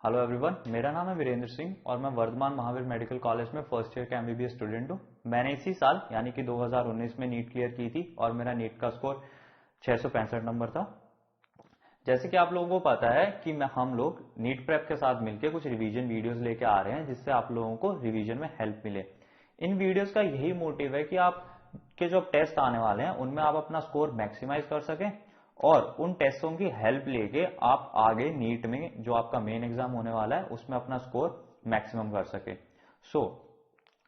Hello everyone, मेरा नाम है वीरेंद्र सिंह और मैं वर्धमान महावीर मेडिकल कॉलेज में फर्स्ट ईयर का एमबीबीएस स्टूडेंट हूँ। मैंने इसी साल यानी कि 2019 में नीट क्लियर की थी और मेरा नीट का स्कोर 665 नंबर था। जैसे कि आप लोगों को पता है कि हम लोग नीट प्रेप के साथ मिलकर कुछ रिवीजन वीडियोस लेके आ रहे हैं जिससे आप लोगों को रिवीजन में हेल्प मिले। इन वीडियोस का यही मोटिव है कि आप के जो टेस्ट आने वाले हैं उनमें आप अपना स्कोर मैक्सिमाइज कर सकें और उन टेस्टों की हेल्प लेके आप आगे नीट में जो आपका मेन एग्जाम होने वाला है उसमें अपना स्कोर मैक्सिमम कर सके।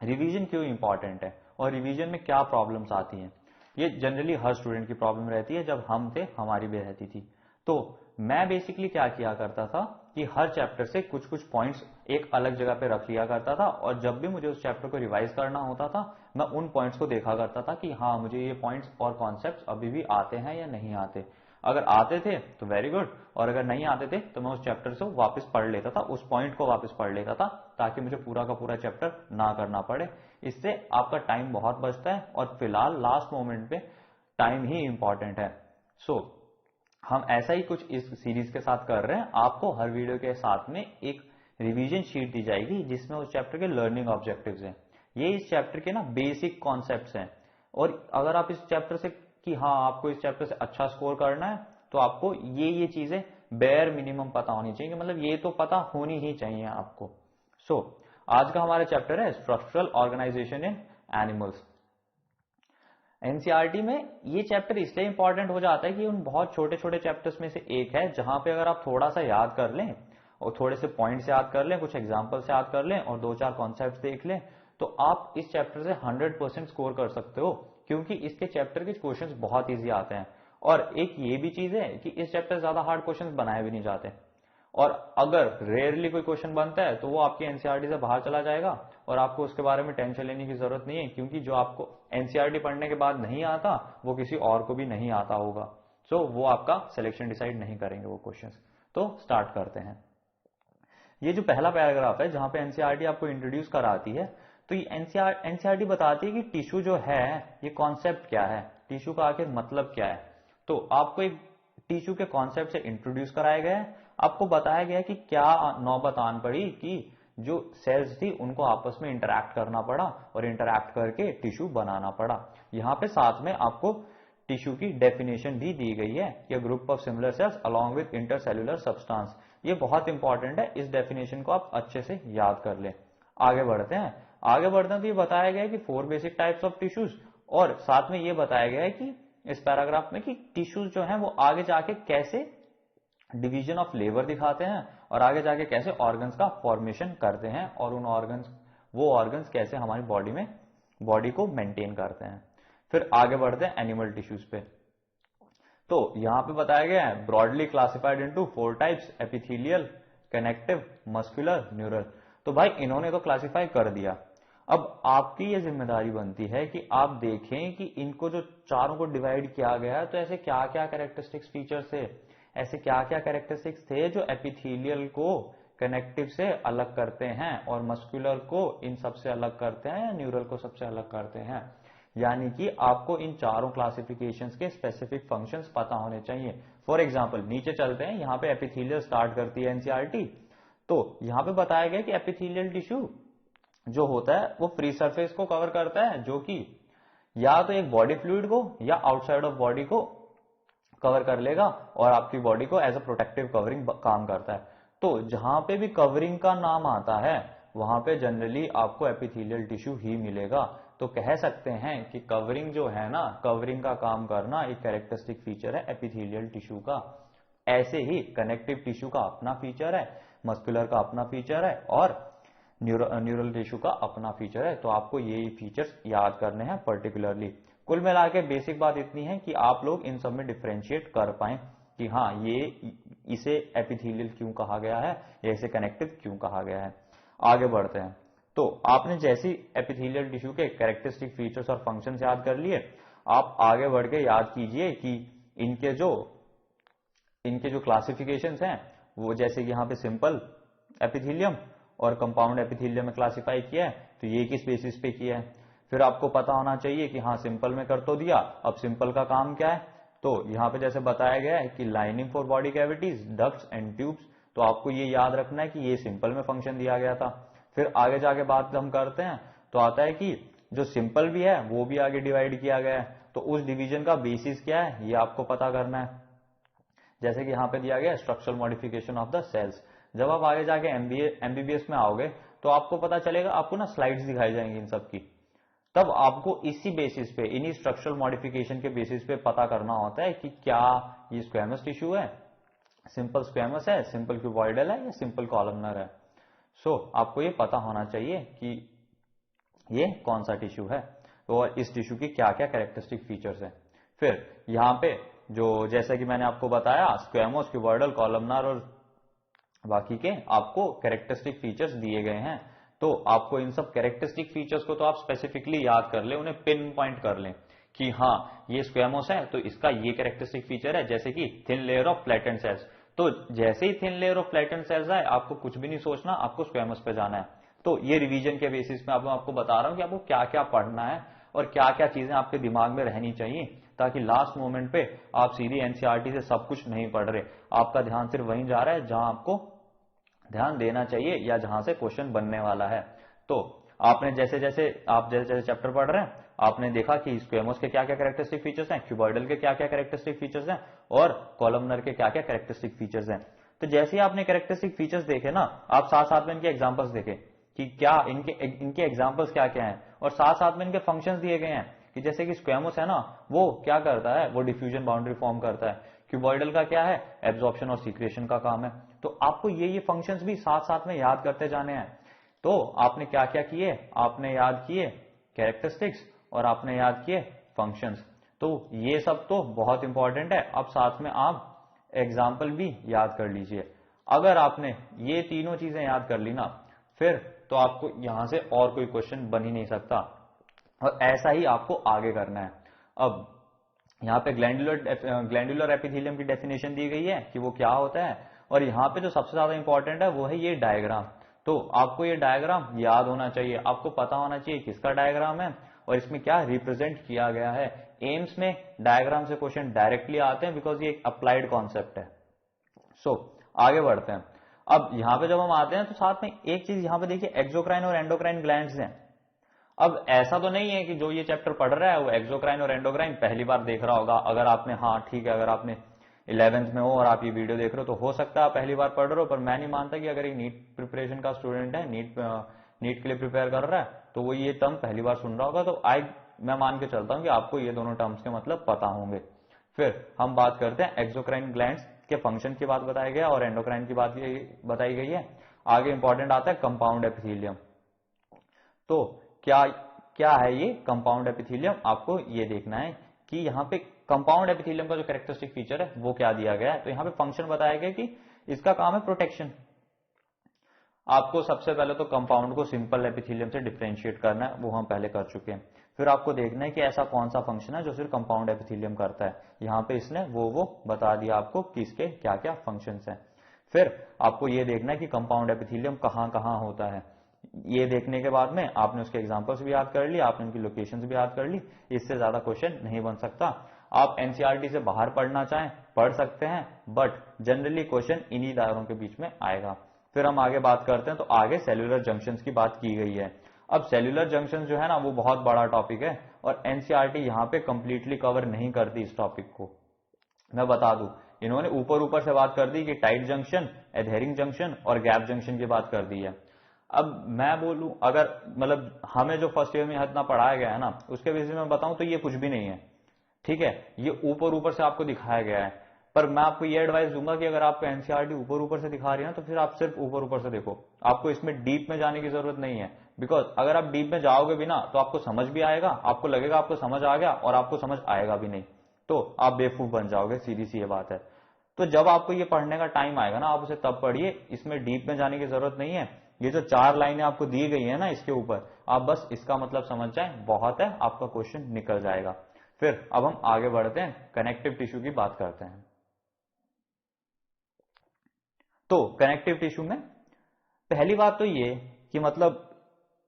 रिवीजन क्यों इंपॉर्टेंट है और रिवीजन में क्या प्रॉब्लम्स आती हैं, ये जनरली हर स्टूडेंट की प्रॉब्लम रहती है। जब हम थे हमारी भी रहती थी। तो मैं बेसिकली क्या किया करता था कि हर चैप्टर से कुछ कुछ पॉइंट्स एक अलग जगह पे रख लिया करता था और जब भी मुझे उस चैप्टर को रिवाइज करना होता था मैं उन पॉइंट्स को देखा करता था कि हाँ मुझे ये पॉइंट्स और कॉन्सेप्ट्स अभी भी आते हैं या नहीं आते। अगर आते थे तो वेरी गुड, और अगर नहीं आते थे तो मैं उस चैप्टर से वापस पढ़ लेता था, उस पॉइंट को वापस पढ़ लेता था ताकि मुझे पूरा का पूरा चैप्टर ना करना पड़े। इससे आपका टाइम बहुत बचता है और फिलहाल लास्ट मोमेंट पे टाइम ही इंपॉर्टेंट है। हम ऐसा ही कुछ इस सीरीज के साथ कर रहे हैं। आपको हर वीडियो के साथ में एक रिवीजन शीट दी जाएगी जिसमें उस चैप्टर के लर्निंग ऑब्जेक्टिव्स हैं। ये इस चैप्टर के ना बेसिक कॉन्सेप्ट्स हैं और अगर आप इस चैप्टर से कि हाँ आपको इस चैप्टर से अच्छा स्कोर करना है तो आपको ये चीजें बेयर मिनिमम पता होनी चाहिए, मतलब ये तो पता होनी ही चाहिए आपको। आज का हमारा चैप्टर है स्ट्रक्चरल ऑर्गेनाइजेशन इन एनिमल्स। एनसीईआरटी में ये चैप्टर इसलिए इंपॉर्टेंट हो जाता है कि उन बहुत छोटे छोटे चैप्टर्स में से एक है जहां पे अगर आप थोड़ा सा याद कर लें और थोड़े से पॉइंट्स याद कर लें, कुछ एग्जांपल से याद कर लें और दो चार कॉन्सेप्ट्स देख लें तो आप इस चैप्टर से 100% स्कोर कर सकते हो, क्योंकि इसके चैप्टर के क्वेश्चंस बहुत इजी आते हैं। और एक ये भी चीज है कि इस चैप्टर से ज्यादा हार्ड क्वेश्चंस बनाए भी नहीं जाते और अगर रेयरली कोई क्वेश्चन बनता है तो वो आपकी एनसीईआरटी से बाहर चला जाएगा और आपको उसके बारे में टेंशन लेने की जरूरत नहीं है, क्योंकि जो आपको एनसीईआरटी पढ़ने के बाद नहीं आता वो किसी और को भी नहीं आता होगा। वो आपका सिलेक्शन डिसाइड नहीं करेंगे वो क्वेश्चंस। तो स्टार्ट करते हैं। ये जो पहला पैराग्राफ है जहां पे एनसीईआरटी आपको इंट्रोड्यूस कराती है, तो ये एनसीईआरटी बताती है कि टिश्यू जो है ये कॉन्सेप्ट क्या है, टिश्यू का आखिर मतलब क्या है। तो आपको एक टिश्यू के कॉन्सेप्ट से इंट्रोड्यूस कराया गया है। आपको बताया गया कि क्या नौबत आन पड़ी कि जो सेल्स थी उनको आपस में इंटरैक्ट करना पड़ा और इंटरैक्ट करके टिश्यू बनाना पड़ा। यहां पे साथ में आपको टिश्यू की डेफिनेशन भी दी गई है कि group of similar sales along with intercellular substance. ये बहुत इंपॉर्टेंट है, इस डेफिनेशन को आप अच्छे से याद कर लें। आगे बढ़ते हैं तो ये बताया गया है कि 4 बेसिक टाइप्स ऑफ टिश्यूज और साथ में ये बताया गया है कि इस पैराग्राफ में कि टिश्यूज जो हैं वो आगे जाके कैसे डिवीजन ऑफ लेबर दिखाते हैं और आगे जाके कैसे ऑर्गन्स का फॉर्मेशन करते हैं और वो ऑर्गन्स कैसे हमारी बॉडी को मेंटेन करते हैं। फिर आगे बढ़ते हैं एनिमल टिश्यूज पे। तो यहां पे बताया गया है broadly classified into 4 types, epithelial, connective, muscular, neural. तो भाई इन्होंने तो क्लासिफाई कर दिया, अब आपकी ये जिम्मेदारी बनती है कि आप देखें कि इनको जो चारों को डिवाइड किया गया है तो ऐसे क्या क्या कैरेक्टरिस्टिक्स फीचर्स थे, ऐसे क्या क्या कैरेक्टरिस्टिक्स थे जो एपिथेलियल को कनेक्टिव से अलग करते हैं और मस्कुलर को इन सबसे अलग करते हैं या न्यूरल को सबसे अलग करते हैं। यानी कि आपको इन चारों क्लासिफिकेशंस के स्पेसिफिक फंक्शंस पता होने चाहिए। फॉर एग्जांपल नीचे चलते हैं, यहां पे एपिथेलियल स्टार्ट करती है एनसीईआरटी। तो यहां पे बताया गया कि एपिथेलियल टिश्यू जो होता है वो फ्री सरफेस को कवर करता है, जो कि या तो एक बॉडी फ्लूइड को या आउटसाइड ऑफ बॉडी को कवर कर लेगा और आपकी बॉडी को एज अ प्रोटेक्टिव कवरिंग काम करता है। तो जहां पे भी कवरिंग का नाम आता है वहां पे जनरली आपको एपिथेलियल टिश्यू ही मिलेगा। तो कह सकते हैं कि कवरिंग जो है ना, कवरिंग का काम करना एक कैरेक्टरिस्टिक फीचर है एपिथेलियल टिश्यू का। ऐसे ही कनेक्टिव टिश्यू का अपना फीचर है, मस्कुलर का अपना फीचर है और न्यूरल टिश्यू का अपना फीचर है। तो आपको ये फीचर्स याद करने हैं पर्टिकुलरली। कुल मिला के बेसिक बात इतनी है कि आप लोग इन सब में डिफरेंशिएट कर पाए कि हाँ ये इसे एपिथेलियल क्यों कहा गया है या इसे कनेक्टिव क्यों कहा गया है। आगे बढ़ते हैं। तो आपने जैसी एपिथेलियल टिश्यू के कैरेक्टरिस्टिक फीचर्स और फंक्शंस याद कर लिए, आप आगे बढ़ के याद कीजिए कि इनके जो क्लासिफिकेशंस हैं वो जैसे कि यहां पे सिंपल एपिथेलियम और कंपाउंड एपिथेलियम में क्लासिफाई किया है, तो ये किस बेसिस पे किया है। फिर आपको पता होना चाहिए कि हाँ सिंपल में कर तो दिया, अब सिंपल का काम क्या है। तो यहां पे जैसे बताया गया है कि lining for body cavities, ducts and tubes, तो आपको ये याद रखना है कि ये सिंपल में फंक्शन दिया गया था। फिर आगे जाके बात हम करते हैं तो आता है कि जो सिंपल भी है वो भी आगे डिवाइड किया गया है, तो उस डिवीजन का बेसिस क्या है ये आपको पता करना है। जैसे कि यहाँ पे दिया गया structural modification of the cells. जब आप आगे जाके एमबीबीएस में आओगे तो आपको पता चलेगा, आपको ना स्लाइड्स दिखाई जाएंगी इन सब की, तब आपको इसी बेसिस पे, इन्हीं स्ट्रक्चरल मॉडिफिकेशन के बेसिस पे पता करना होता है कि क्या ये स्क्वैमस टिश्यू है, सिंपल स्क्वैमस है, सिंपल क्यूबॉइडल है या सिंपल कॉलमनर है। सो आपको ये पता होना चाहिए कि ये कौन सा टिश्यू है और इस टिश्यू की क्या क्या कैरेक्टरिस्टिक फीचर्स हैं। फिर यहाँ पे जो जैसा कि मैंने आपको बताया स्क्वैमोस, क्यूबॉइडल, कॉलमनर और बाकी के आपको कैरेक्टरिस्टिक फीचर्स दिए गए हैं। तो आपको इन सब कैरेक्टरिस्टिक फीचर्स को तो आप स्पेसिफिकली याद कर ले, उन्हें पिन पॉइंट कर लें कि हाँ ये स्क्वैमोस है तो इसका ये कैरेक्टरिस्टिक फीचर है, जैसे कि thin layer of flattened cells. तो जैसे ही thin layer of flattened cells आए आपको कुछ भी नहीं सोचना, आपको स्क्वैमोस पे जाना है। तो ये रिवीजन के बेसिस में आपको बता रहा हूं कि आपको क्या क्या पढ़ना है और क्या क्या चीजें आपके दिमाग में रहनी चाहिए, ताकि लास्ट मोमेंट पे आप सीधी एनसीईआरटी से सब कुछ नहीं पढ़ रहे, आपका ध्यान सिर्फ वहीं जा रहा है जहां आपको ध्यान देना चाहिए या जहां से क्वेश्चन बनने वाला है। तो आपने जैसे जैसे चैप्टर पढ़ रहे हैं आपने देखा कि स्क्वैमोस के क्या क्या कैरेक्टरिस्टिक फीचर्स हैं, क्यूबॉइडल के क्या क्या कैरेक्टरिस्टिक फीचर्स हैं और कॉलमनर के क्या क्या कैरेक्टरिस्टिक फीचर्स हैं। तो जैसे ही आपने कैरेक्टरिस्टिक फीचर्स देखे ना, आप साथ साथ में इनके एग्जांपल्स देखे कि क्या इनके एग्जांपल्स क्या क्या हैं, और साथ साथ में इनके फंक्शंस दिए गए हैं कि जैसे कि स्क्वैमोस है ना वो क्या करता है, वो डिफ्यूजन बाउंड्री फॉर्म करता है। क्यूबॉइडल का क्या है, एब्जॉर्प्शन और सीक्रेशन का काम है। तो आपको ये फंक्शंस भी साथ साथ में याद करते जाने हैं। तो आपने क्या क्या किए, आपने याद किए कैरेक्टरिस्टिक्स और आपने याद किए फंक्शंस। तो ये सब तो बहुत इंपॉर्टेंट है। अब साथ में आप एग्जाम्पल भी याद कर लीजिए। अगर आपने ये तीनों चीजें याद कर ली ना, फिर तो आपको यहां से और कोई क्वेश्चन बन ही नहीं सकता, और ऐसा ही आपको आगे करना है। अब यहाँ पे ग्लैंडुलर एपिथेलियम की डेफिनेशन दी गई है कि वो क्या होता है, और यहाँ पे जो सबसे ज्यादा इंपॉर्टेंट है वो है ये डायग्राम। तो आपको ये डायग्राम याद होना चाहिए, आपको पता होना चाहिए किसका डायग्राम है और इसमें क्या रिप्रेजेंट किया गया है। एम्स में डायग्राम से क्वेश्चन डायरेक्टली आते हैं बिकॉज ये एक अप्लाइड कॉन्सेप्ट है। सो आगे बढ़ते हैं। अब यहाँ पे जब हम आते हैं तो साथ में एक चीज यहाँ पे देखिए, एक्सोक्राइन और एंडोक्राइन ग्लैंड्स हैं। अब ऐसा तो नहीं है कि जो ये चैप्टर पढ़ रहा है वो एक्सोक्राइन और एंडोक्राइन पहली बार देख रहा होगा। अगर आपने, हाँ ठीक है, अगर आपने 11th में हो और आप ये वीडियो देख रहे हो तो हो सकता है आप पहली बार पढ़ रहे हो, पर मैं नहीं मानता कि अगर एक नीट प्रिपरेशन का स्टूडेंट है, नीट के लिए प्रिपेयर कर रहा है, तो वो ये टर्म पहली बार सुन रहा होगा। तो मैं मान के चलता हूं कि आपको ये दोनों टर्म्स के मतलब पता होंगे। फिर हम बात करते हैं एक्सोक्राइन ग्लैंड्स के फंक्शन की बात बताया गया और एंडोक्राइन की बात बताई गई है। आगे इंपॉर्टेंट आता है कंपाउंड एपिथेलियम। तो क्या क्या है ये कंपाउंड एपिथेलियम, आपको ये देखना है कि यहाँ पे कंपाउंड एपिथेलियम का जो कैरेक्टरिस्टिक फीचर है वो क्या दिया गया है। तो यहाँ पे फंक्शन बताया गया कि इसका काम है प्रोटेक्शन। आपको सबसे पहले तो कंपाउंड को सिंपल एपिथेलियम से डिफरेंशिएट करना है, वो हम पहले कर चुके हैं। फिर आपको देखना है कि ऐसा कौन सा फंक्शन है जो सिर्फ कंपाउंड एपिथेलियम करता है। यहाँ पे इसने वो बता दिया आपको कि इसके क्या क्या फंक्शंस हैं। फिर आपको ये देखना है कि कंपाउंड एपिथेलियम कहाँ कहाँ होता है। ये देखने के बाद में आपने उसके एग्जांपल्स भी याद कर ली, आपने उनकी लोकेशंस भी याद कर ली। इससे ज्यादा क्वेश्चन नहीं बन सकता। आप एनसीईआरटी से बाहर पढ़ना चाहें पढ़ सकते हैं, बट जनरली क्वेश्चन इन्हीं दायरों के बीच में आएगा। फिर हम आगे बात करते हैं। तो आगे सेल्यूलर जंक्शंस की बात की गई है। अब सेल्यूलर जंक्शंस जो है ना वो बहुत बड़ा टॉपिक है और एनसीईआरटी यहाँ पे कंप्लीटली कवर नहीं करती इस टॉपिक को। मैं बता दूं, इन्होंने ऊपर ऊपर से बात कर दी कि टाइट जंक्शन, एडहेरिंग जंक्शन और गैप जंक्शन की बात कर दी है। अब मैं बोलूं, अगर मतलब हमें जो फर्स्ट ईयर में इतना पढ़ाया गया है ना उसके बेसिस में बताऊं तो ये कुछ भी नहीं है, ठीक है। ये ऊपर ऊपर से आपको दिखाया गया है, पर मैं आपको ये एडवाइस दूंगा कि अगर आपको एनसीईआरटी ऊपर ऊपर से दिखा रही है ना तो फिर आप सिर्फ ऊपर ऊपर से देखो, आपको इसमें डीप में जाने की जरूरत नहीं है। बिकॉज अगर आप डीप में जाओगे भी ना तो आपको समझ भी आएगा, आपको लगेगा आपको समझ आ गया, और आपको समझ आएगा भी नहीं, तो आप बेवकूफ बन जाओगे, सीधी सी ये बात है। तो जब आपको ये पढ़ने का टाइम आएगा ना आप उसे तब पढ़िए, इसमें डीप में जाने की जरूरत नहीं है। ये जो 4 लाइनें आपको दी गई है ना इसके ऊपर, आप बस इसका मतलब समझ जाएं, बहुत है, आपका क्वेश्चन निकल जाएगा। फिर अब हम आगे बढ़ते हैं, कनेक्टिव टिश्यू की बात करते हैं। तो कनेक्टिव टिश्यू में पहली बात तो ये कि मतलब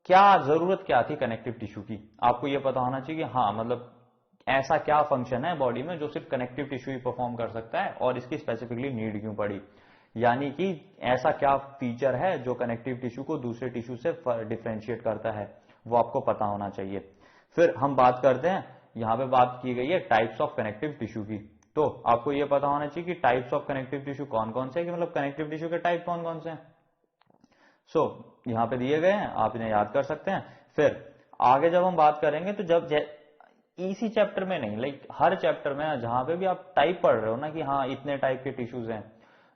क्या जरूरत क्या थी कनेक्टिव टिश्यू की, आपको ये पता होना चाहिए कि हाँ मतलब ऐसा क्या फंक्शन है बॉडी में जो सिर्फ कनेक्टिव टिश्यू ही परफॉर्म कर सकता है और इसकी स्पेसिफिकली नीड क्यों पड़ी। यानी कि ऐसा क्या फीचर है जो कनेक्टिव टिश्यू को दूसरे टिश्यू से डिफरेंशिएट करता है, वो आपको पता होना चाहिए। फिर हम बात करते हैं, यहां पे बात की गई है टाइप्स ऑफ कनेक्टिव टिश्यू की। तो आपको ये पता होना चाहिए कि टाइप्स ऑफ कनेक्टिव टिश्यू कौन कौन से हैं, कि मतलब कनेक्टिव टिश्यू के टाइप कौन कौन से हैं। यहां पे दिए गए हैं, आप इन्हें याद कर सकते हैं। फिर आगे जब हम बात करेंगे तो जब इसी चैप्टर में नहीं, लाइक हर चैप्टर में जहां पे भी आप टाइप पढ़ रहे हो ना कि हाँ इतने टाइप के टिश्यूज हैं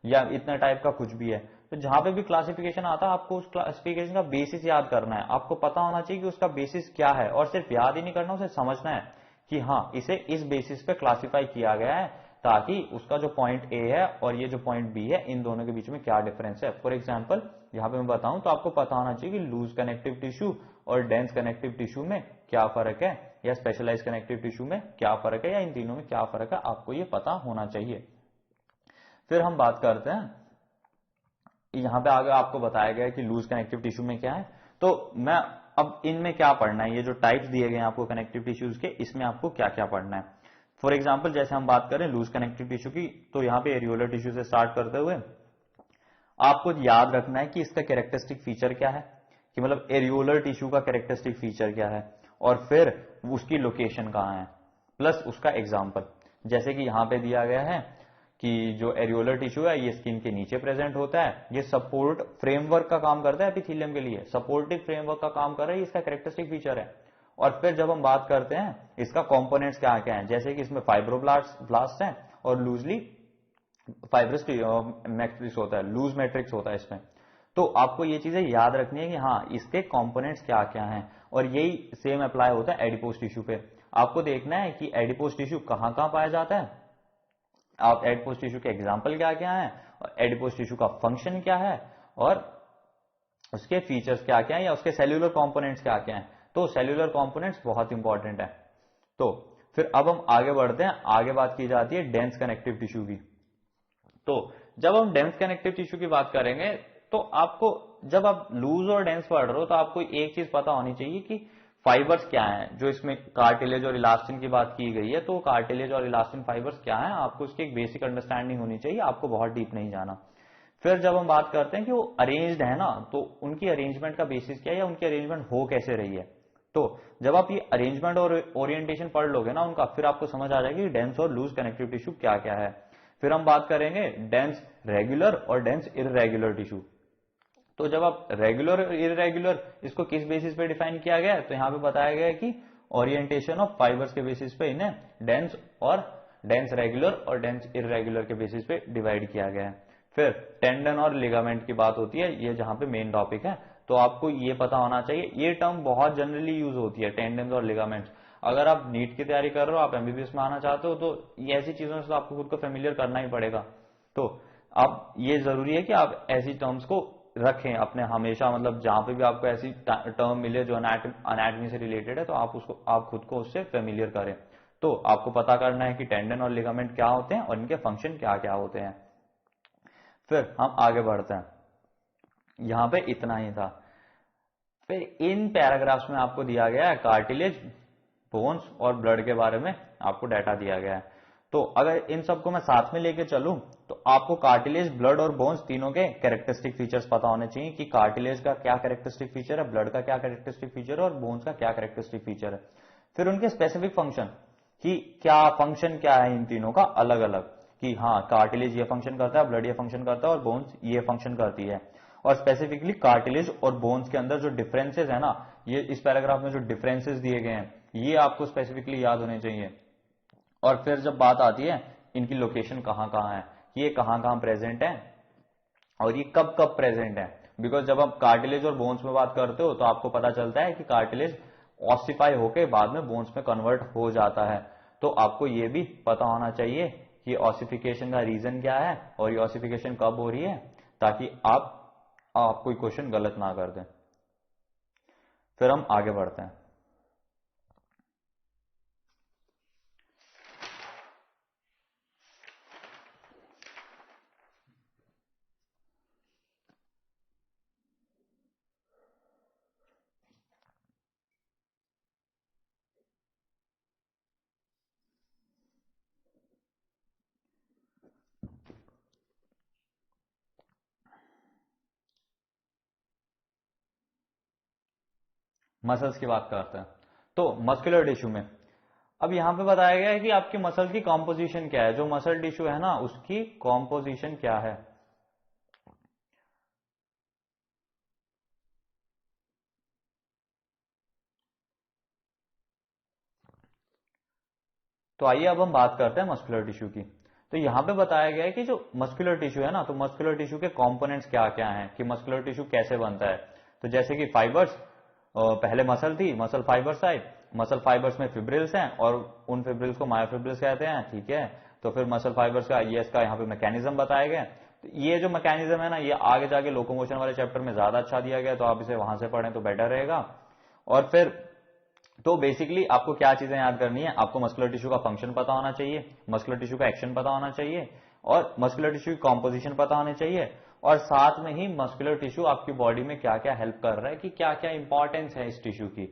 या इतने टाइप का कुछ भी है, तो जहां पे भी क्लासिफिकेशन आता है आपको उस क्लासिफिकेशन का बेसिस याद करना है। आपको पता होना चाहिए कि उसका बेसिस क्या है, और सिर्फ याद ही नहीं करना, उसे समझना है कि हाँ इसे इस बेसिस पे क्लासिफाई किया गया है, ताकि उसका जो पॉइंट ए है और ये जो पॉइंट बी है इन दोनों के बीच में क्या डिफरेंस है। फॉर एग्जाम्पल यहां पे मैं बताऊं तो आपको पता होना चाहिए कि लूज कनेक्टिव टिश्यू और डेंस कनेक्टिव टिश्यू में क्या फर्क है, या स्पेशलाइज कनेक्टिव टिश्यू में क्या फर्क है, या इन तीनों में क्या फर्क है, आपको ये पता होना चाहिए। फिर हम बात करते हैं, यहां पे आगे आपको बताया गया है कि लूज कनेक्टिव टिश्यू में क्या है। तो मैं अब इनमें क्या पढ़ना है, ये जो टाइप्स दिए गए हैं आपको कनेक्टिव टिश्यूज के, इसमें आपको क्या क्या पढ़ना है। फॉर एग्जाम्पल जैसे हम बात करें लूज कनेक्टिव टिश्यू की, तो यहाँ पे एरियोलर टिश्यू से स्टार्ट करते हुए आपको याद रखना है कि इसका कैरेक्टरिस्टिक फीचर क्या है, कि मतलब एरियोलर टिश्यू का कैरेक्टरिस्टिक फीचर क्या है, और फिर उसकी लोकेशन कहां है, प्लस उसका एग्जाम्पल। जैसे कि यहां पे दिया गया है कि जो एरियोलर टिश्यू है ये स्किन के नीचे प्रेजेंट होता है, ये सपोर्ट फ्रेमवर्क का काम करता है एपिथेलियम के लिए, सपोर्टिव फ्रेमवर्क का काम कर रहा है, इसका कैरेक्टरिस्टिक फीचर है। और फिर जब हम बात करते हैं इसका कंपोनेंट्स क्या क्या है, जैसे कि इसमें फाइब्रोब्लास्ट हैं और लूजली फाइब्रस मैट्रिक्स होता है, लूज मैट्रिक्स होता है इसमें। तो आपको ये चीजें याद रखनी है कि हाँ इसके कंपोनेंट्स क्या क्या हैं, और यही सेम अप्लाई होता है एडिपोज टिश्यू पे। आपको देखना है कि एडिपोज टिश्यू कहां कहां पाया जाता है, आप एडिपोज टिश्यू के एग्जाम्पल क्या क्या है, और एडिपोज टिश्यू का फंक्शन क्या है, और उसके फीचर्स क्या क्या है, या उसके सेल्यूलर कंपोनेंट्स क्या क्या हैं। तो सेल्यूलर कंपोनेंट्स बहुत इंपॉर्टेंट है। तो फिर अब हम आगे बढ़ते हैं, आगे बात की जाती है डेंस कनेक्टिव टिश्यू की। तो जब हम डेंस कनेक्टिव टिश्यू की बात करेंगे, तो आपको जब आप लूज और डेंस पढ़ रहे हो तो आपको एक चीज पता होनी चाहिए कि फाइबर्स क्या हैं, जो इसमें कार्टिलेज और इलास्टिन की बात की गई है, तो कार्टिलेज और इलास्टिन फाइबर्स क्या हैं, आपको उसकी एक बेसिक अंडरस्टैंडिंग होनी चाहिए, आपको बहुत डीप नहीं जाना। फिर जब हम बात करते हैं कि वो अरेंज्ड है ना, तो उनकी अरेंजमेंट का बेसिस क्या है, या उनकी अरेंजमेंट हो कैसे रही है। तो जब आप ये अरेंजमेंट और ओरिएंटेशन पढ़ लोगे ना उनका, फिर आपको समझ आ जाएगी डेंस और लूज कनेक्टिव टिश्यू क्या क्या है। फिर हम बात करेंगे डेंस रेगुलर और डेंस इररेगुलर टिश्यू। तो जब आप रेगुलर और इररेगुलर इसको किस बेसिस पे डिफाइन किया गया है, तो यहां पे बताया गया है कि ओरिएंटेशन ऑफ फाइबर्स के बेसिस पे इन्हें डेंस और डेंस रेगुलर और डेंस इररेगुलर के बेसिस पे डिवाइड किया गया है। फिर टेंडन और लिगामेंट की बात होती है, ये जहां पे मेन टॉपिक है, तो आपको ये पता होना चाहिए, ये टर्म बहुत जनरली यूज होती है टेंडन और लिगामेंट्स। अगर आप नीट की तैयारी कर रहे हो, आप एमबीबीएस में आना चाहते हो, तो ये ऐसी चीजों से आपको खुद को फेमिलियर करना ही पड़ेगा। तो अब ये जरूरी है कि आप ऐसी टर्म्स को रखें अपने हमेशा, मतलब जहां पे भी आपको ऐसी टर्म मिले जो अनाटमी से रिलेटेड है, तो आप खुद को उससे फेमिलियर करें। तो आपको पता करना है कि टेंडन और लिगामेंट क्या होते हैं और इनके फंक्शन क्या क्या होते हैं। फिर हम आगे बढ़ते हैं, यहां पे इतना ही था। फिर इन पैराग्राफ्स में आपको दिया गया है कार्टिलेज, बोन्स और ब्लड के बारे में आपको डाटा दिया गया है। तो अगर इन सबको मैं साथ में लेके चलूं, तो आपको कार्टिलेज, ब्लड और बोन्स तीनों के कैरेक्टरिस्टिक फीचर्स पता होने चाहिए, कि कार्टिलेज का क्या कैरेक्टरिस्टिक फीचर है, ब्लड का क्या कैरेक्टरिस्टिक फीचर है, और बोन्स का क्या कैरेक्टरिस्टिक फीचर है। फिर उनके स्पेसिफिक फंक्शन, कि क्या फंक्शन क्या है इन तीनों का अलग अलग, कि हाँ कार्टिलेज ये फंक्शन करता है, ब्लड ये फंक्शन करता है, और बोन्स ये फंक्शन करती है। और स्पेसिफिकली कार्टिलेज और बोन्स के अंदर जो डिफरेंसेस है ना, ये इस पैराग्राफ में जो डिफरेंसेस दिए गए हैं, ये आपको स्पेसिफिकली याद होने चाहिए। और फिर जब बात आती है इनकी लोकेशन कहां कहां है, ये कहां कहां प्रेजेंट है, और ये कब कब प्रेजेंट है। बिकॉज जब आप कार्टिलेज और बोन्स में बात करते हो, तो आपको पता चलता है कि कार्टिलेज ऑसिफाई होकर बाद में बोन्स में कन्वर्ट हो जाता है। तो आपको ये भी पता होना चाहिए कि ऑसिफिकेशन का रीजन क्या है, और ये ऑसिफिकेशन कब हो रही है, ताकि आप कोई क्वेश्चन गलत ना कर दें। फिर हम आगे बढ़ते हैं। मसल्स की बात करते हैं तो मस्कुलर टिश्यू में अब यहां पे बताया गया है कि आपकी मसल की कॉम्पोजिशन क्या है, जो मसल टिश्यू है ना उसकी कॉम्पोजिशन क्या है। तो आइए अब हम बात करते हैं मस्कुलर टिश्यू की। तो यहां पे बताया गया है कि जो मस्कुलर टिश्यू है ना, तो मस्कुलर टिश्यू के कंपोनेंट्स क्या क्या हैं, कि मस्कुलर टिश्यू कैसे बनता है। तो जैसे कि फाइबर्स, पहले मसल थी, मसल फाइबर्स आए, मसल फाइबर्स में फिब्रिल्स हैं और उन फिब्रिल्स को मायोफिब्रिल्स कहते हैं, ठीक है। तो फिर मसल फाइबर्स का ये इसका यहाँ पे मैकेनिज्म बताया गया। तो ये जो मैकेनिज्म है ना, ये आगे जाके लोकोमोशन वाले चैप्टर में ज्यादा अच्छा दिया गया, तो आप इसे वहां से पढ़ें तो बेटर रहेगा। और फिर तो बेसिकली आपको क्या चीजें याद करनी है, आपको मस्कुलर टिश्यू का फंक्शन पता होना चाहिए, मस्कुलर टिश्यू का एक्शन पता होना चाहिए, और मस्कुलर टिश्यू की कॉम्पोजिशन पता होनी चाहिए, और साथ में ही मस्कुलर टिश्यू आपकी बॉडी में क्या क्या हेल्प कर रहा है, कि क्या क्या इंपॉर्टेंस है इस टिश्यू की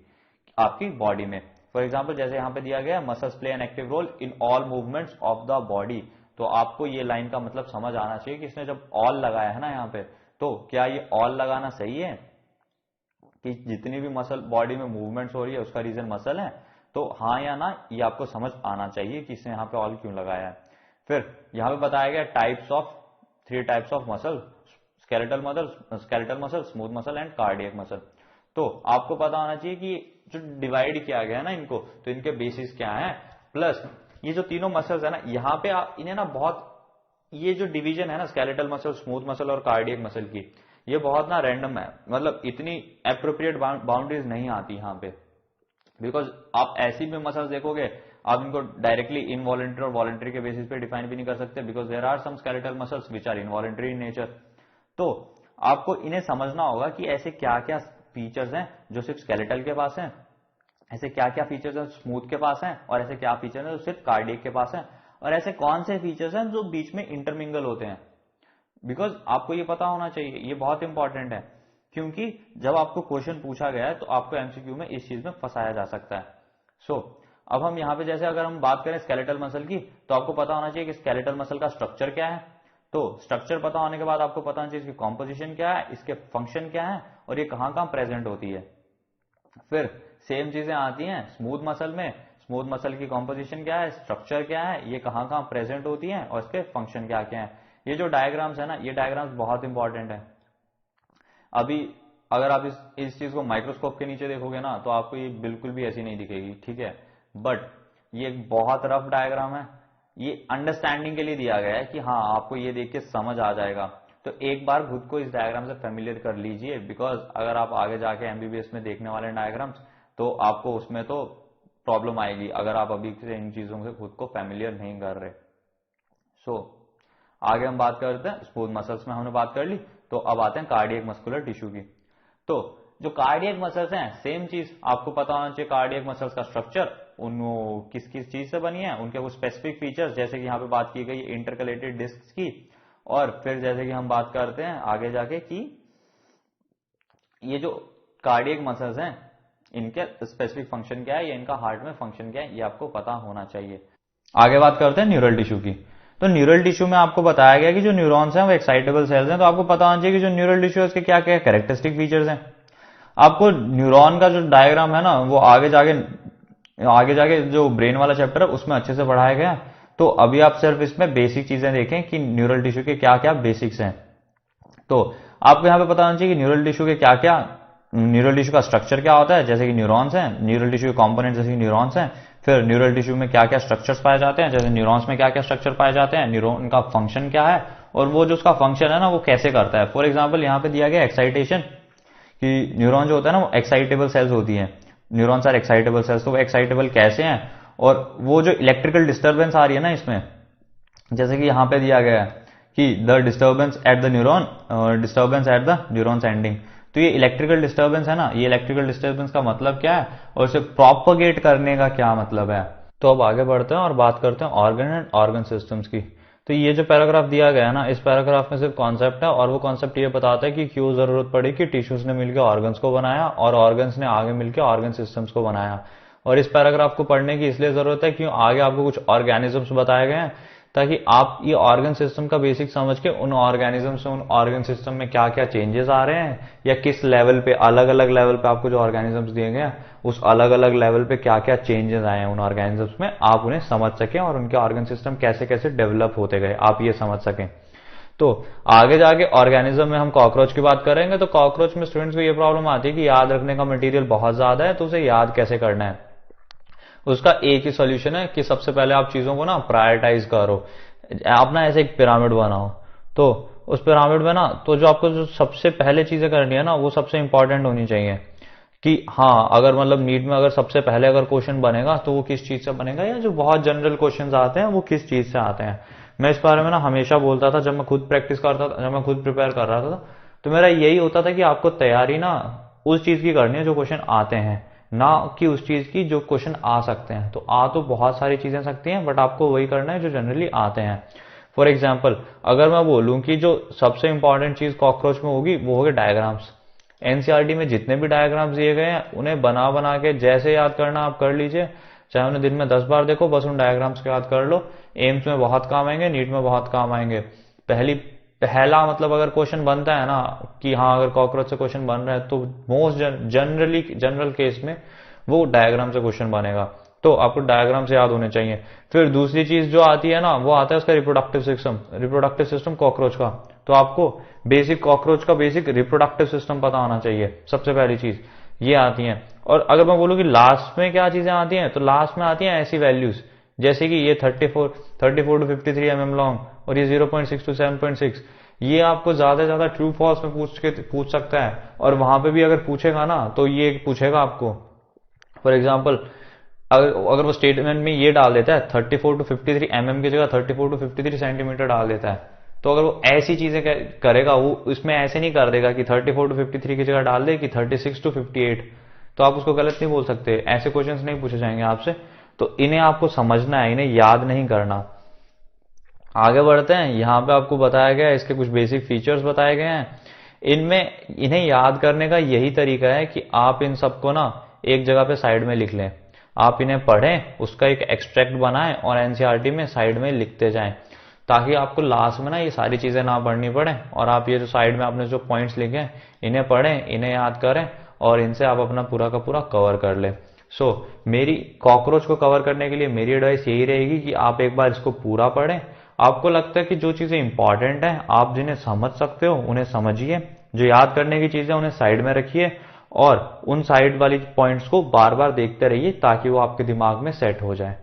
आपकी बॉडी में। फॉर एग्जाम्पल जैसे यहां पे दिया गया है, muscles play an active role in all movements of the body. तो आपको ये लाइन का मतलब समझ आना चाहिए कि इसने जब ऑल लगाया है ना यहाँ पे, तो क्या ये ऑल लगाना सही है, कि जितनी भी मसल बॉडी में मूवमेंट्स हो रही है उसका रीजन मसल है, तो हाँ या ना ये आपको समझ आना चाहिए कि इसने यहाँ पे ऑल क्यों लगाया है। फिर यहाँ पे बताया गया types of, 3 types of muscle, skeletal muscle, smooth muscle and cardiac muscle. तो आपको पता होना चाहिए कि जो डिवाइड किया गया है ना इनको, तो इनके बेसिस क्या है, प्लस ये जो तीनों मसल्स है ना, यहाँ पे इन्हें ना बहुत, ये जो डिवीजन है ना स्केलेटल मसल, स्मूथ मसल और कार्डियक मसल की, ये बहुत ना रैंडम है, मतलब इतनी एप्रोप्रिएट बाउंड्रीज नहीं आती यहाँ पे। बिकॉज आप ऐसी भी मसल्स देखोगे, आप इनको डायरेक्टली इनवॉलेंट्री और वॉलेंट्री के बेसिस पे डिफाइन भी नहीं कर सकते, because there are some skeletal muscles which are involuntary in nature. तो आपको इन्हें समझना होगा कि ऐसे क्या क्या फीचर्स हैं जो सिर्फ स्केलेटल के पास हैं, ऐसे क्या क्या फीचर्स हैं स्मूथ के पास हैं, और ऐसे क्या फीचर्स हैं जो सिर्फ कार्डियक के पास हैं, और ऐसे कौन से फीचर्स हैं जो बीच में इंटरमिंगल होते हैं। बिकॉज आपको ये पता होना चाहिए, ये बहुत इंपॉर्टेंट है, क्योंकि जब आपको क्वेश्चन पूछा गया है तो आपको एमसीक्यू में इस चीज में फंसाया जा सकता है। सो अब हम यहाँ पे जैसे अगर हम बात करें स्केलेटल मसल की, तो आपको पता होना चाहिए कि स्केलेटल मसल का स्ट्रक्चर क्या है। तो स्ट्रक्चर पता होने के बाद आपको पता होना चाहिए इसकी कॉम्पोजिशन क्या है, इसके फंक्शन क्या है, और ये कहाँ कहाँ प्रेजेंट होती है। फिर सेम चीजें आती हैं स्मूथ मसल में, स्मूथ मसल की कॉम्पोजिशन क्या है, स्ट्रक्चर क्या है, ये कहाँ कहाँ प्रेजेंट होती है, और इसके फंक्शन क्या क्या है। ये जो डायग्राम्स है ना, ये डायग्राम्स बहुत इंपॉर्टेंट है। अभी अगर आप इस चीज को माइक्रोस्कोप के नीचे देखोगे ना, तो आपको ये बिल्कुल भी ऐसी नहीं दिखेगी, ठीक है। बट ये एक बहुत रफ डायग्राम है, ये अंडरस्टैंडिंग के लिए दिया गया है कि हाँ आपको ये देख के समझ आ जाएगा। तो एक बार खुद को इस डायग्राम से फेमिलियर कर लीजिए, बिकॉज अगर आप आगे जाके एमबीबीएस में देखने वाले डायग्राम्स, तो आपको उसमें तो प्रॉब्लम आएगी अगर आप अभी से इन चीजों से खुद को फेमिलियर नहीं कर रहे। सो आगे हम बात करते हैं, स्मूथ मसल्स में हमने बात कर ली, तो अब आते हैं कार्डियक मस्कुलर टिश्यू की। तो जो कार्डियक मसल्स हैं, सेम चीज आपको पता होना चाहिए, कार्डियक मसल्स का स्ट्रक्चर, उन किस किस चीज से बनी है, उनके कुछ स्पेसिफिक फीचर्स, जैसे कि यहाँ पे बात की गई इंटरकलेटेड डिस्क की। और फिर जैसे कि हम बात करते हैं आगे जाके कि ये जो कार्डियक मसल्स हैं, इनके स्पेसिफिक फंक्शन क्या है, या इनका हार्ट में फंक्शन क्या है, ये आपको पता होना चाहिए। आगे बात करते हैं न्यूरल टिश्यू की। तो न्यूरल टिश्यू में आपको बताया गया कि जो न्यूरॉन्स हैं वो एक्साइटेबल सेल्स हैं, तो आपको पता होना चाहिए कि जो न्यूरल टिश्यू है उसके क्या क्या कैरेक्टरिस्टिक फीचर्स हैं। आपको न्यूरॉन का जो डायग्राम है ना, वो आगे जाके जो ब्रेन वाला चैप्टर है उसमें अच्छे से पढ़ाया गया। तो अभी आप सिर्फ इसमें बेसिक चीजें देखें कि न्यूरल टिश्यू के क्या क्या बेसिक्स हैं। तो आपको यहाँ पे पता होना चाहिए कि न्यूरल टिश्यू के क्या क्या, न्यूरल टिश्यू का स्ट्रक्चर क्या होता है, जैसे कि न्यूरॉन्स हैं, न्यूरल टिश्यू के कंपोनेंट जैसे कि न्यूरॉन्स हैं। फिर न्यूरल टिश्यू में क्या क्या स्ट्रक्चर्स पाए जाते हैं, जैसे न्यूरॉन्स में क्या क्या स्ट्रक्चर पाए जाते हैं, न्यूरॉन का फंक्शन क्या है, और वो जो उसका फंक्शन है ना वो कैसे करता है। फॉर एग्जाम्पल यहाँ पे दिया गया एक्साइटेशन, कि न्यूरॉन जो होता है ना वो एक्साइटेबल सेल्स होती है, न्यूरॉन्स आर एक्साइटेबल सेल्स। तो वो एक्साइटेबल कैसे हैं, और वो जो इलेक्ट्रिकल डिस्टर्बेंस आ रही है ना इसमें, जैसे कि यहाँ पे दिया गया है कि the disturbance at the neuron, disturbance at the neurons ending. तो ये इलेक्ट्रिकल डिस्टर्बेंस है ना, ये इलेक्ट्रिकल डिस्टर्बेंस का मतलब क्या है, और इसे प्रोपगेट करने का क्या मतलब है। तो अब आगे बढ़ते हैं और बात करते हैं ऑर्गन एंड ऑर्गन सिस्टम्स की। तो ये जो पैराग्राफ दिया गया है ना, इस पैराग्राफ में सिर्फ कॉन्सेप्ट है, और वो कॉन्सेप्ट ये बताता है कि क्यों जरूरत पड़ी कि टिश्यूज ने मिलकर ऑर्गन्स को बनाया, और ऑर्गन्स ने आगे मिलकर ऑर्गन सिस्टम्स को बनाया। और इस पैराग्राफ को पढ़ने की इसलिए जरूरत है क्यों आगे आपको कुछ ऑर्गेनिजम्स बताए गए हैं ताकि आप ये ऑर्गन सिस्टम का बेसिक समझ के उन ऑर्गेनिज्म से उन ऑर्गन सिस्टम में क्या क्या चेंजेस आ रहे हैं, या किस लेवल पे, अलग अलग लेवल पे आपको जो ऑर्गेनिजम्स दिए गए हैं उस अलग अलग लेवल पे क्या क्या चेंजेस आए हैं उन ऑर्गेनिजम्स में, आप उन्हें समझ सकें और उनके ऑर्गन सिस्टम कैसे कैसे डेवलप होते गए आप ये समझ सकें। तो आगे जाके ऑर्गेनिज्म में हम कॉकरोच की बात करेंगे। तो कॉकरोच में स्टूडेंट्स को ये प्रॉब्लम आती है कि याद रखने का मटेरियल बहुत ज्यादा है, तो उसे याद कैसे करना है। उसका एक ही सोल्यूशन है कि सबसे पहले आप चीजों को ना प्रायोरिटाइज करो। आप ना ऐसे एक पिरामिड बनाओ, तो उस पिरामिड में ना, तो जो आपको जो सबसे पहले चीजें करनी है ना वो सबसे इंपॉर्टेंट होनी चाहिए। कि हाँ, अगर मतलब नीट में अगर सबसे पहले अगर क्वेश्चन बनेगा तो वो किस चीज से बनेगा, या जो बहुत जनरल क्वेश्चंस आते हैं वो किस चीज से आते हैं। मैं इस बारे में ना हमेशा बोलता था जब मैं खुद प्रैक्टिस करता था, जब मैं खुद प्रिपेयर कर रहा था, तो मेरा यही होता था कि आपको तैयारी ना उस चीज की करनी है जो क्वेश्चन आते हैं, ना कि उस चीज की जो क्वेश्चन आ सकते हैं। तो आ तो बहुत सारी चीजें सकती हैं, बट आपको वही करना है जो जनरली आते हैं। फॉर एग्जाम्पल, अगर मैं बोलूं कि जो सबसे इंपॉर्टेंट चीज कॉकरोच में होगी वो होगी डायग्राम्स। एनसीईआरटी में जितने भी डायग्राम्स दिए गए हैं उन्हें बना बना के जैसे याद करना आप कर लीजिए, चाहे उन्हें दिन में 10 बार देखो, बस उन डायग्राम्स को याद कर लो। एम्स में बहुत काम आएंगे, नीट में बहुत काम आएंगे। पहला मतलब अगर क्वेश्चन बनता है ना कि हाँ अगर कॉकरोच से क्वेश्चन बन रहा है तो मोस्ट जनरल केस में वो डायग्राम से क्वेश्चन बनेगा, तो आपको डायग्राम से याद होने चाहिए। फिर दूसरी चीज जो आती है ना वो आता है उसका रिप्रोडक्टिव सिस्टम कॉकरोच का। तो आपको बेसिक कॉकरोच का बेसिक रिप्रोडक्टिव सिस्टम पता होना चाहिए, सबसे पहली चीज ये आती है। और अगर मैं बोलूं कि लास्ट में क्या चीजें आती हैं, तो लास्ट में आती हैं ऐसी वैल्यूज जैसे कि ये 34 टू 53 mm लॉन्ग और ये 0.6 टू 7.6, ये आपको ज्यादा से ज्यादा ट्रू फॉल्स में पूछ सकता है। और वहां पे भी अगर पूछेगा ना तो ये पूछेगा आपको, फॉर एग्जाम्पल अगर वो स्टेटमेंट में ये डाल देता है 34 टू 53 mm की जगह 34 टू 53 सेंटीमीटर डाल देता है, तो अगर वो ऐसी चीजें करेगा, वो इसमें ऐसे नहीं कर देगा कि 34 टू 53 की जगह डाल दे कि 36 टू 58, तो आप उसको गलत नहीं बोल सकते। ऐसे क्वेश्चंस नहीं पूछे जाएंगे आपसे, तो इन्हें आपको समझना है, इन्हें याद नहीं करना। आगे बढ़ते हैं, यहां पे आपको बताया गया है, इसके कुछ बेसिक फीचर्स बताए गए हैं। इन्हें याद करने का यही तरीका है कि आप इन सबको ना एक जगह पे साइड में लिख लें, आप इन्हें पढ़ें, उसका एक एक्सट्रैक्ट बनाएं और एनसीईआरटी में साइड में लिखते जाएं, ताकि आपको लास्ट में ना ये सारी चीजें ना पढ़नी पड़े और आप ये जो साइड में आपने जो पॉइंट्स लिखे हैं इन्हें पढ़ें, इन्हें याद करें और इनसे आप अपना पूरा का पूरा कवर कर लें। मेरी कॉकरोच को कवर करने के लिए मेरी एडवाइस यही रहेगी कि आप एक बार इसको पूरा पढ़ें। आपको लगता है कि जो चीजें इंपॉर्टेंट हैं आप जिन्हें समझ सकते हो उन्हें समझिए, जो याद करने की चीजें उन्हें साइड में रखिए और उन साइड वाली पॉइंट्स को बार बार देखते रहिए ताकि वो आपके दिमाग में सेट हो जाए।